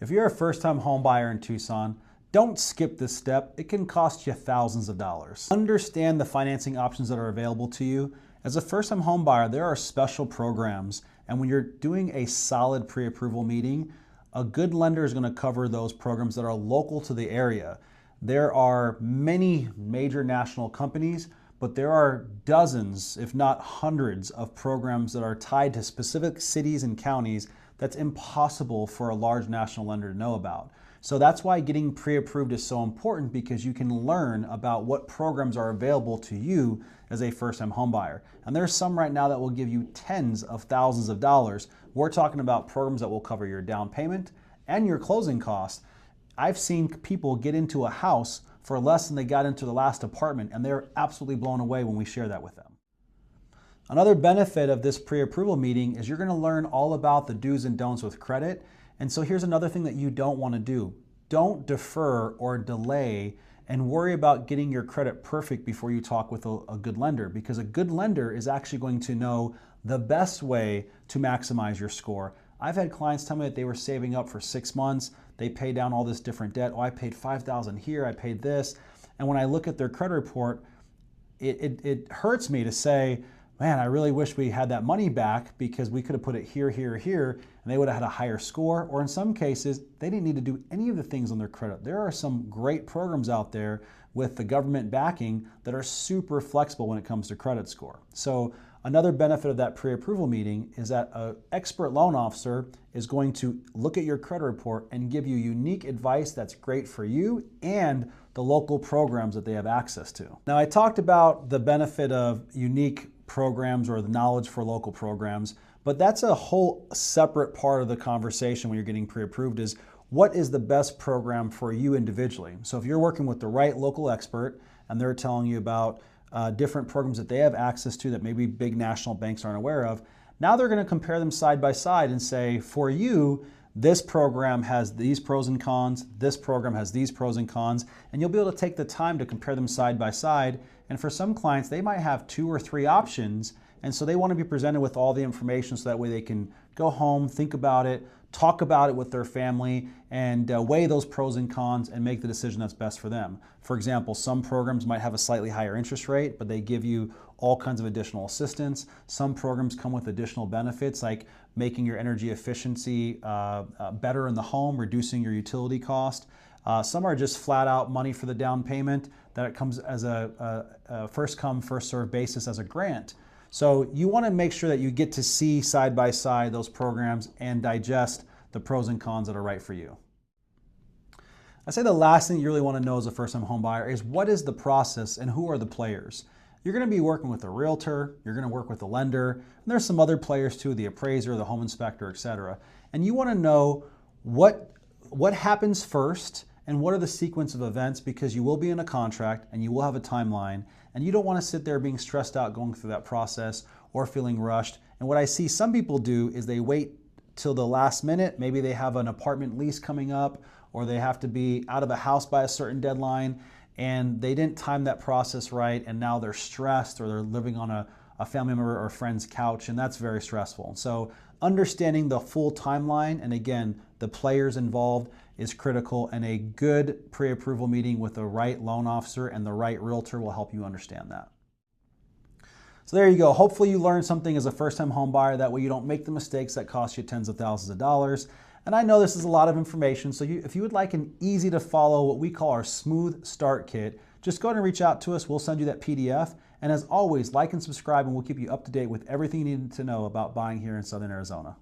If you're a first-time home buyer in Tucson, don't skip this step. It can cost you thousands of dollars. Understand the financing options that are available to you. As a first-time home buyer, there are special programs, and when you're doing a solid pre-approval meeting, a good lender is going to cover those programs that are local to the area. There are many major national companies, but there are dozens, if not hundreds, of programs that are tied to specific cities and counties that's impossible for a large national lender to know about. So that's why getting pre-approved is so important, because you can learn about what programs are available to you as a first-time home buyer. And there's some right now that will give you tens of thousands of dollars. We're talking about programs that will cover your down payment and your closing costs. I've seen people get into a house for less than they got into the last apartment, and they're absolutely blown away when we share that with them. Another benefit of this pre-approval meeting is you're going to learn all about the do's and don'ts with credit. And so here's another thing that you don't want to do. Don't defer or delay and worry about getting your credit perfect before you talk with a good lender, because a good lender is actually going to know the best way to maximize your score. I've had clients tell me that they were saving up for 6 months. They paid down all this different debt. Oh, I paid $5,000 here, I paid this. And when I look at their credit report, it hurts me to say, man, I really wish we had that money back, because we could have put it here, here, here, and they would have had a higher score. Or in some cases, they didn't need to do any of the things on their credit. There are some great programs out there with the government backing that are super flexible when it comes to credit score. So another benefit of that pre-approval meeting is that an expert loan officer is going to look at your credit report and give you unique advice that's great for you and the local programs that they have access to. Now, I talked about the benefit of unique programs or the knowledge for local programs, but that's a whole separate part of the conversation when you're getting pre-approved, is what is the best program for you individually. So if you're working with the right local expert and they're telling you about different programs that they have access to that maybe big national banks aren't aware of, now they're going to compare them side by side and say, for you, this program has these pros and cons, this program has these pros and cons, and you'll be able to take the time to compare them side by side. And for some clients, they might have 2 or 3 options, and so they want to be presented with all the information so that way they can go home, think about it, talk about it with their family, and weigh those pros and cons and make the decision that's best for them. For example, some programs might have a slightly higher interest rate, but they give you all kinds of additional assistance. Some programs come with additional benefits, like making your energy efficiency better in the home, reducing your utility cost. Some are just flat out money for the down payment that it comes as a first come, first served basis as a grant. So you want to make sure that you get to see side by side those programs and digest the pros and cons that are right for you. I say the last thing you really want to know as a first-time home buyer is, what is the process and who are the players? You're going to be working with a realtor, you're going to work with a lender, and there's some other players too, the appraiser, the home inspector, etc. And you want to know what happens first and what are the sequence of events, because you will be in a contract and you will have a timeline, and you don't want to sit there being stressed out going through that process or feeling rushed. And what I see some people do is they wait till the last minute. Maybe they have an apartment lease coming up, or they have to be out of a house by a certain deadline, and they didn't time that process right, and now they're stressed, or they're living on a family member or friend's couch, and that's very stressful. So understanding the full timeline, and again, the players involved, is critical, and a good pre-approval meeting with the right loan officer and the right realtor will help you understand that. So there you go. Hopefully you learned something as a first-time home buyer. That way you don't make the mistakes that cost you tens of thousands of dollars. And I know this is a lot of information, so if you would like an easy to follow, what we call our Smooth Start Kit, just go ahead and reach out to us. We'll send you that PDF. And as always, like and subscribe, and we'll keep you up to date with everything you need to know about buying here in Southern Arizona.